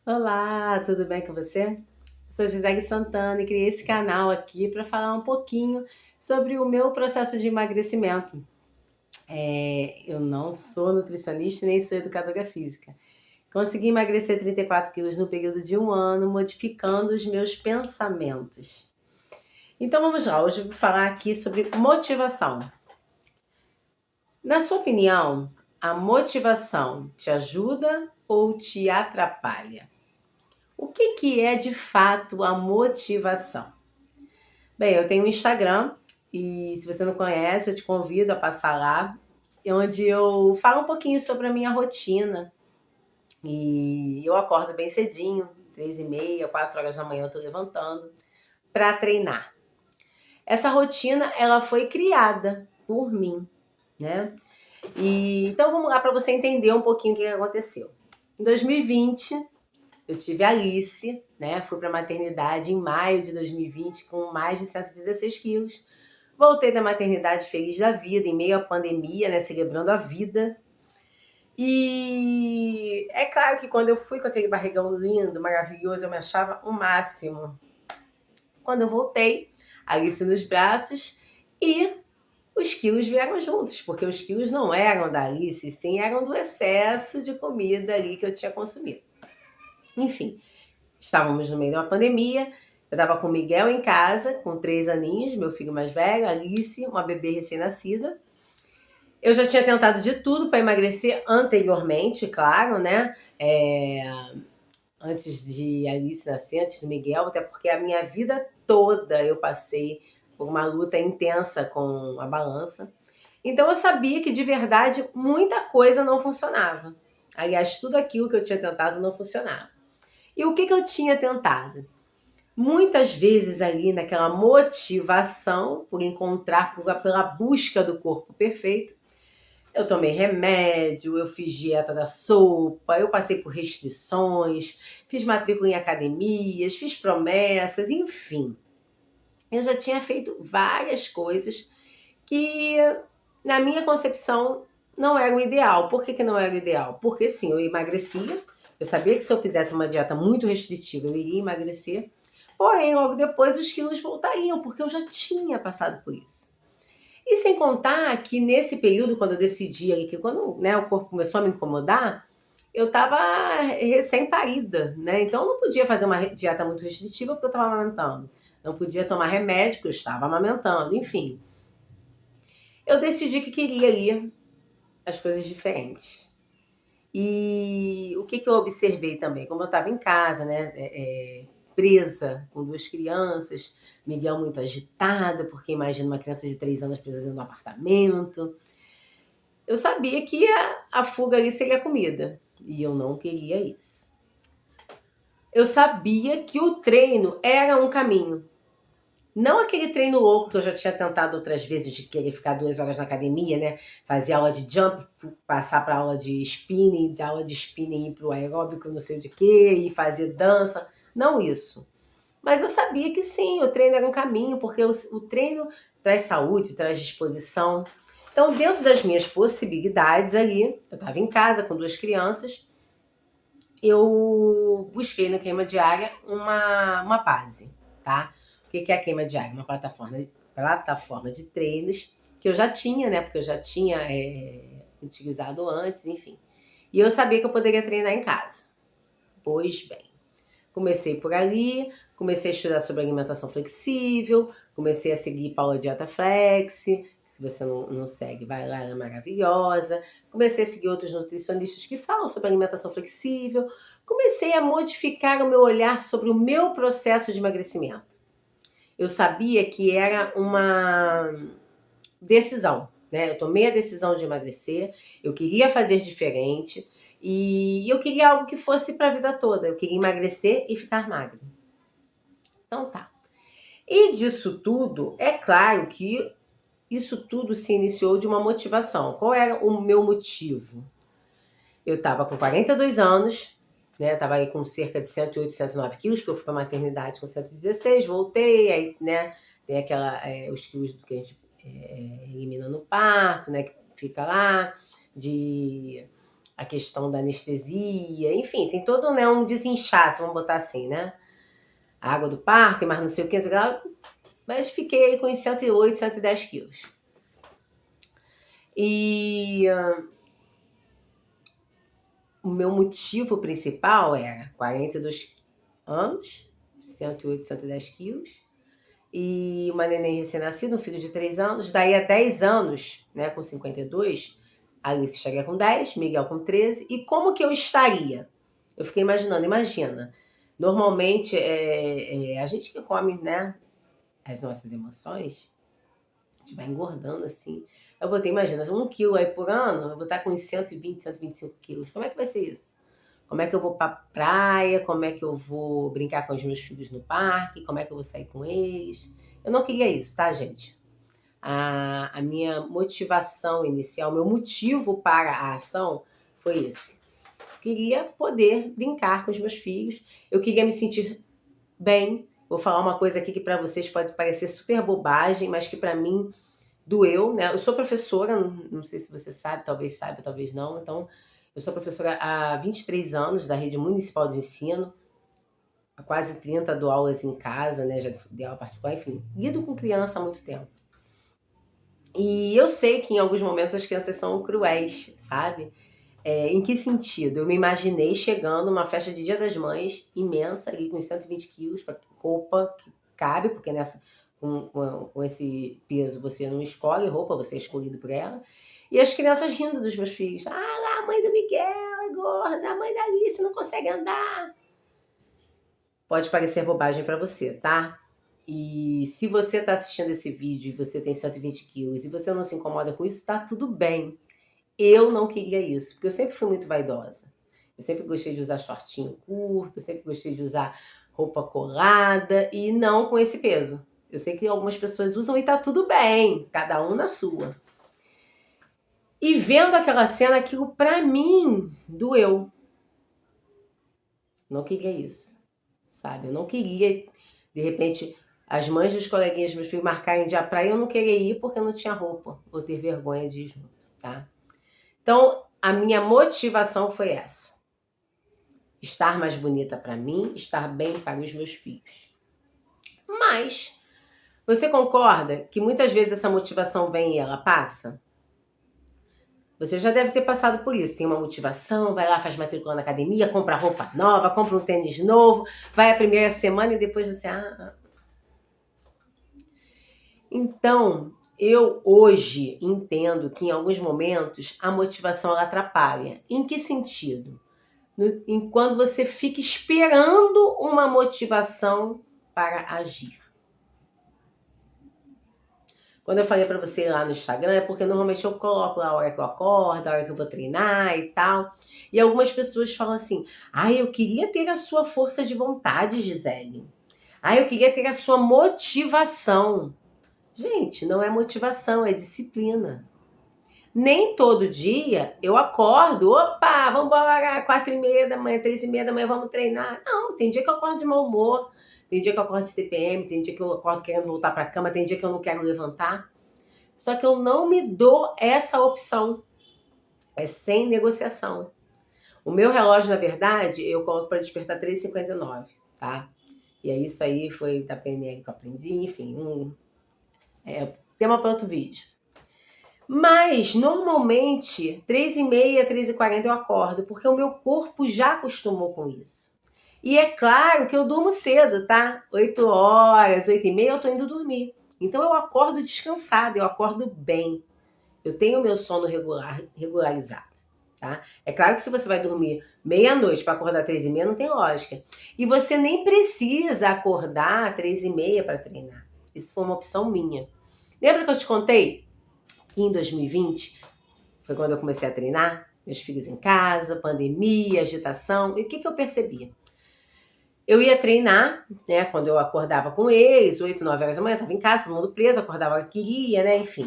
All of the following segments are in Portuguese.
Olá, tudo bem com você? Sou Gisele Santana e criei esse canal aqui para falar um pouquinho sobre o meu processo de emagrecimento. Eu não sou nutricionista nem sou educadora física. Consegui emagrecer 34 quilos no período de um ano, modificando os meus pensamentos. Então vamos lá, hoje eu vou falar aqui sobre motivação. Na sua opinião, a motivação te ajuda ou te atrapalha? O que é de fato a motivação? Bem, eu tenho um Instagram e se você não conhece, eu te convido a passar lá, onde eu falo um pouquinho sobre a minha rotina. E eu acordo bem cedinho, 3h30, 4 horas da manhã eu tô levantando para treinar. Essa rotina, ela foi criada por mim, né? Então vamos lá para você entender um pouquinho o que aconteceu. Em 2020, eu tive a Alice, né? Fui para a maternidade em maio de 2020 com mais de 116 quilos. Voltei da maternidade feliz da vida, em meio à pandemia, né? Celebrando a vida. E é claro que quando eu fui com aquele barrigão lindo, maravilhoso, eu me achava o máximo. Quando eu voltei, Alice nos braços e os quilos vieram juntos, porque os quilos não eram da Alice, sim eram do excesso de comida ali que eu tinha consumido. Enfim, estávamos no meio de uma pandemia, eu estava com o Miguel em casa, com 3 aninhos, meu filho mais velho, Alice, uma bebê recém-nascida. Eu já tinha tentado de tudo para emagrecer anteriormente, claro, né? Antes de Alice nascer, antes do Miguel, até porque a minha vida toda eu passei por uma luta intensa com a balança. Então eu sabia que de verdade muita coisa não funcionava. Aliás, tudo aquilo que eu tinha tentado não funcionava. E o que eu tinha tentado? Muitas vezes ali naquela motivação por encontrar, pela busca do corpo perfeito, eu tomei remédio, eu fiz dieta da sopa, eu passei por restrições, fiz matrícula em academias, fiz promessas, enfim. Eu já tinha feito várias coisas que, na minha concepção, não era o ideal. Por que não era o ideal? Porque sim, eu emagrecia, eu sabia que se eu fizesse uma dieta muito restritiva, eu iria emagrecer, porém, logo depois os quilos voltariam, porque eu já tinha passado por isso. E sem contar que nesse período, quando eu decidi ali, que quando, né, o corpo começou a me incomodar, eu estava recém-parida, né? Então eu não podia fazer uma dieta muito restritiva porque eu estava amamentando. Não podia tomar remédio porque eu estava amamentando, enfim. Eu decidi que queria ali as coisas diferentes. E o que eu observei também? Como eu estava em casa, né? Presa com 2 crianças, Miguel muito agitado, porque imagina uma criança de 3 anos presa dentro de um apartamento. Eu sabia que a fuga ali seria comida. E eu não queria isso. Eu sabia que o treino era um caminho. Não aquele treino louco que eu já tinha tentado outras vezes de querer ficar 2 horas na academia, né? Fazer aula de jump, passar para aula de spinning, de aula de spinning ir para o aeróbico, não sei de quê, e fazer dança. Não isso. Mas eu sabia que sim, o treino era um caminho, porque o treino traz saúde, traz disposição. Então, dentro das minhas possibilidades ali, eu estava em casa com 2 crianças, eu busquei no Queima Diária uma base, tá? O que é a Queima Diária? Uma plataforma de treinos que eu já tinha, né? Porque eu já tinha utilizado antes, enfim. E eu sabia que eu poderia treinar em casa. Pois bem, comecei por ali, comecei a estudar sobre alimentação flexível, comecei a seguir Paula Dieta Flex. Se você não segue, vai lá, ela é maravilhosa. Comecei a seguir outros nutricionistas que falam sobre alimentação flexível. Comecei a modificar o meu olhar sobre o meu processo de emagrecimento. Eu sabia que era uma decisão, né? Eu tomei a decisão de emagrecer, eu queria fazer diferente e eu queria algo que fosse para a vida toda. Eu queria emagrecer e ficar magra. Então tá. E disso tudo, é claro que isso tudo se iniciou de uma motivação. Qual era o meu motivo? Eu estava com 42 anos, né? Tava aí com cerca de 108, 109 quilos, porque eu fui para maternidade com 116, voltei, aí, né? Tem os quilos que a gente elimina no parto, né? Que fica lá, de a questão da anestesia, enfim, tem todo, né, um desinchaço, vamos botar assim, né? A água do parto, mas não sei o que, mas fiquei aí com uns 108, 110 quilos. E o meu motivo principal era 42 anos, 108, 110 quilos, e uma neném recém-nascida, um filho de 3 anos. Daí a 10 anos, né, com 52, a Alice estaria com 10, Miguel com 13. E como que eu estaria? Eu fiquei imaginando, imagina. Normalmente, a gente que come, né, as nossas emoções, a gente vai engordando assim. Eu botei, imagina, 1 quilo aí por ano, eu vou estar com uns 120, 125 quilos. Como é que vai ser isso? Como é que eu vou pra praia? Como é que eu vou brincar com os meus filhos no parque? Como é que eu vou sair com eles? Eu não queria isso, tá, gente? A minha motivação inicial, meu motivo para a ação foi esse. Eu queria poder brincar com os meus filhos. Eu queria me sentir bem. Vou falar uma coisa aqui que para vocês pode parecer super bobagem, mas que para mim doeu, né? Eu sou professora, não sei se você sabe, talvez saiba, talvez não. Então, eu sou professora há 23 anos da Rede Municipal de Ensino, há quase 30 dou aulas em casa, né? Já dei aula particular, enfim, lido com criança há muito tempo. E eu sei que em alguns momentos as crianças são cruéis, sabe? Em que sentido? Eu me imaginei chegando numa festa de Dia das Mães, imensa, ali com 120 quilos, com roupa que cabe, porque com esse peso você não escolhe roupa, você é escolhido por ela. E as crianças rindo dos meus filhos. Ah, lá, a mãe do Miguel é gorda, a mãe da Alice não consegue andar. Pode parecer bobagem para você, tá? E se você tá assistindo esse vídeo e você tem 120 quilos e você não se incomoda com isso, tá tudo bem. Eu não queria isso, porque eu sempre fui muito vaidosa. Eu sempre gostei de usar shortinho curto, eu sempre gostei de usar roupa colada e não com esse peso. Eu sei que algumas pessoas usam e tá tudo bem, cada um na sua. E vendo aquela cena, aquilo pra mim doeu. Não queria isso, sabe? Eu não queria, de repente, as mães dos coleguinhas meus filhos marcarem dia pra ir, eu não queria ir porque eu não tinha roupa, ou ter vergonha de ir junto, tá? Então, a minha motivação foi essa. Estar mais bonita para mim, estar bem para os meus filhos. Mas, você concorda que muitas vezes essa motivação vem e ela passa? Você já deve ter passado por isso. Tem uma motivação, vai lá, faz matrícula na academia, compra roupa nova, compra um tênis novo, vai a primeira semana e depois você... Então, eu hoje entendo que em alguns momentos a motivação ela atrapalha. Em que sentido? Quando você fica esperando uma motivação para agir. Quando eu falei para você lá no Instagram, é porque normalmente eu coloco lá a hora que eu acordo, a hora que eu vou treinar e tal. E algumas pessoas falam assim, eu queria ter a sua força de vontade, Gisele. Eu queria ter a sua motivação. Gente, não é motivação, é disciplina. Nem todo dia eu acordo, opa, vamos embora, 4h30 da manhã, 3h30 da manhã, vamos treinar. Não, tem dia que eu acordo de mau humor, tem dia que eu acordo de TPM, tem dia que eu acordo querendo voltar para a cama, tem dia que eu não quero levantar. Só que eu não me dou essa opção. É sem negociação. O meu relógio, na verdade, eu coloco para despertar 3h59, tá? E aí isso aí foi da PNL que eu aprendi, enfim, tema para outro vídeo. Mas, normalmente, 3h30, 3h40 eu acordo, porque o meu corpo já acostumou com isso. E é claro que eu durmo cedo, tá? 8 horas, 8h30 eu tô indo dormir. Então eu acordo descansada, eu acordo bem. Eu tenho meu sono regularizado, tá? É claro que se você vai dormir meia-noite para acordar 3h30, não tem lógica. E você nem precisa acordar 3h30 para treinar. Isso foi uma opção minha. Lembra que eu te contei que em 2020 foi quando eu comecei a treinar? Meus filhos em casa, pandemia, agitação. E o que eu percebi? Eu ia treinar, né? Quando eu acordava com eles, 8, 9 horas da manhã, estava em casa, todo mundo preso, acordava que queria, né? Enfim.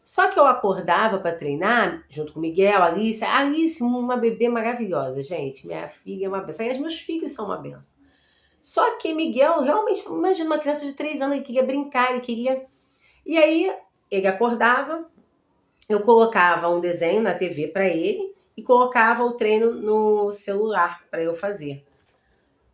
Só que eu acordava para treinar, junto com o Miguel, a Alice, uma bebê maravilhosa, gente. Minha filha é uma benção. E os meus filhos são uma benção. Só que Miguel, realmente, imagina uma criança de 3 anos, ele queria brincar, ele queria... E aí, ele acordava, eu colocava um desenho na TV para ele e colocava o treino no celular para eu fazer.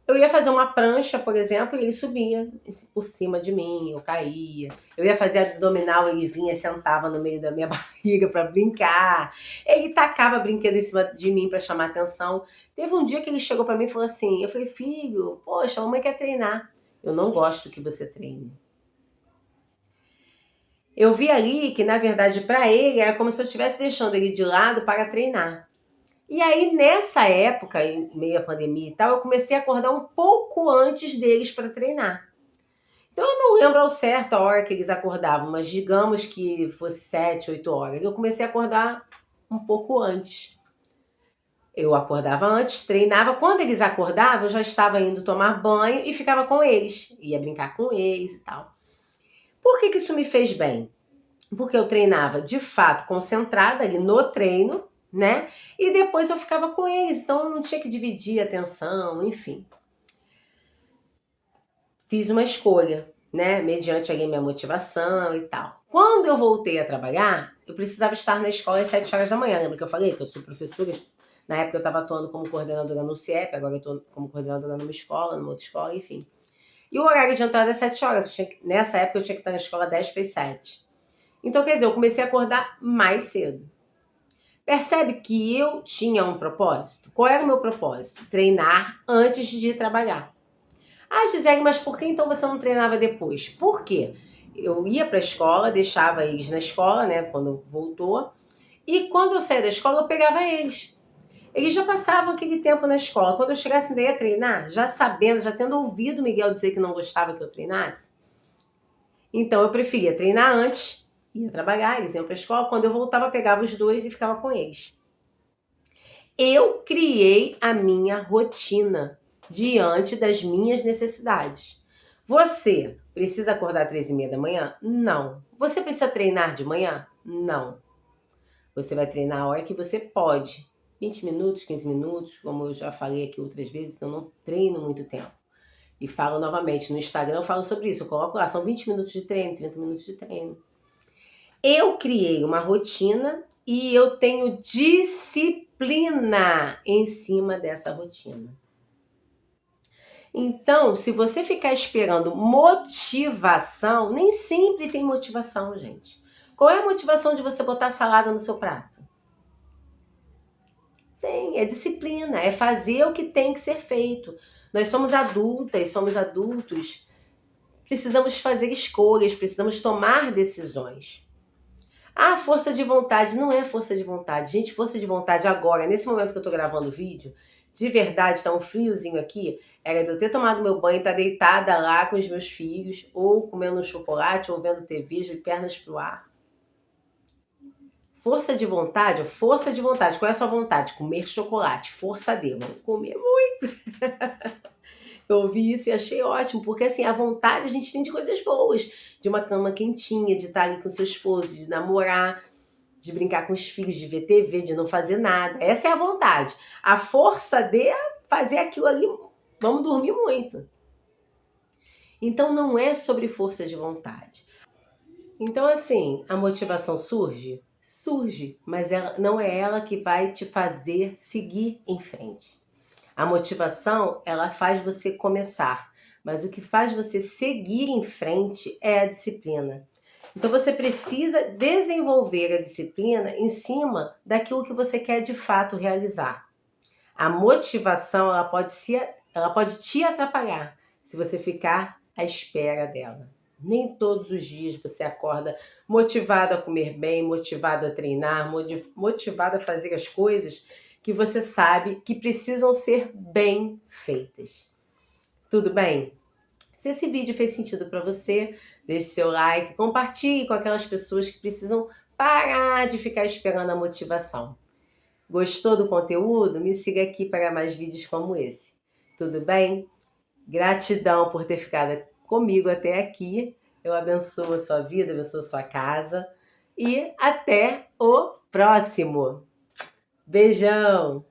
Eu ia fazer uma prancha, por exemplo, e ele subia por cima de mim, eu caía. Eu ia fazer abdominal, ele vinha, sentava no meio da minha barriga para brincar. Ele tacava brinquedo em cima de mim para chamar atenção. Teve um dia que ele chegou para mim e falou assim, eu falei, filho, poxa, a mamãe quer treinar. Eu não gosto que você treine. Eu vi ali que, na verdade, para ele, era como se eu estivesse deixando ele de lado para treinar. E aí, nessa época, em meio à pandemia e tal, eu comecei a acordar um pouco antes deles para treinar. Então, eu não lembro ao certo a hora que eles acordavam, mas digamos que fosse 7, 8 horas. Eu comecei a acordar um pouco antes. Eu acordava antes, treinava. Quando eles acordavam, eu já estava indo tomar banho e ficava com eles. Ia brincar com eles e tal. Por que isso me fez bem? Porque eu treinava de fato concentrada ali no treino, né? E depois eu ficava com eles, então eu não tinha que dividir a atenção, enfim. Fiz uma escolha, né? Mediante ali minha motivação e tal. Quando eu voltei a trabalhar, eu precisava estar na escola às 7 horas da manhã. Lembra que eu falei que eu sou professora? Na época eu estava atuando como coordenadora no CIEP, agora eu estou como coordenadora numa escola, numa outra escola, enfim. E o horário de entrada é 7 horas. Nessa época eu tinha que estar na escola 10 para as 7. Então, quer dizer, eu comecei a acordar mais cedo. Percebe que eu tinha um propósito? Qual era o meu propósito? Treinar antes de ir trabalhar. Ah, Gisele, mas por que então você não treinava depois? Por quê? Eu ia para a escola, deixava eles na escola, né, quando voltou, e quando eu saía da escola eu pegava eles. Eles já passavam aquele tempo na escola. Quando eu chegasse ainda ia treinar, já sabendo, já tendo ouvido o Miguel dizer que não gostava que eu treinasse. Então eu preferia treinar antes, ia trabalhar, eles iam para a escola, quando eu voltava pegava os dois e ficava com eles. Eu criei a minha rotina diante das minhas necessidades. Você precisa acordar às 3h30 da manhã? Não. Você precisa treinar de manhã? Não. Você vai treinar a hora que você pode. 20 minutos, 15 minutos, como eu já falei aqui outras vezes, eu não treino muito tempo. E falo novamente, no Instagram eu falo sobre isso, eu coloco lá, são 20 minutos de treino, 30 minutos de treino. Eu criei uma rotina e eu tenho disciplina em cima dessa rotina. Então, se você ficar esperando motivação, nem sempre tem motivação, gente. Qual é a motivação de você botar salada no seu prato? Tem, é disciplina, é fazer o que tem que ser feito. Nós somos adultas, somos adultos, precisamos fazer escolhas, precisamos tomar decisões. Ah, força de vontade, não é força de vontade. Gente, força de vontade agora, nesse momento que eu tô gravando o vídeo, de verdade, tá um friozinho aqui, era de eu ter tomado meu banho, tá deitada lá com os meus filhos, ou comendo um chocolate, ou vendo TV, de pernas pro ar. Força de vontade, força de vontade. Qual é a sua vontade? Comer chocolate. Força de, vamos comer muito. Eu ouvi isso e achei ótimo, porque assim, a vontade a gente tem de coisas boas. De uma cama quentinha, de estar ali com seu esposo, de namorar, de brincar com os filhos, de ver TV, de não fazer nada. Essa é a vontade. A força de fazer aquilo ali, vamos dormir muito. Então não é sobre força de vontade. Então assim, a motivação surge? Surge, mas não é ela que vai te fazer seguir em frente. A motivação, ela faz você começar, mas o que faz você seguir em frente é a disciplina. Então você precisa desenvolver a disciplina em cima daquilo que você quer de fato realizar. A motivação, ela pode te atrapalhar se você ficar à espera dela. Nem todos os dias você acorda motivado a comer bem, motivado a treinar, motivado a fazer as coisas que você sabe que precisam ser bem feitas. Tudo bem? Se esse vídeo fez sentido para você, deixe seu like, compartilhe com aquelas pessoas que precisam parar de ficar esperando a motivação. Gostou do conteúdo? Me siga aqui para mais vídeos como esse. Tudo bem? Gratidão por ter ficado comigo até aqui. Eu abençoo a sua vida, abençoo a sua casa. E até o próximo. Beijão!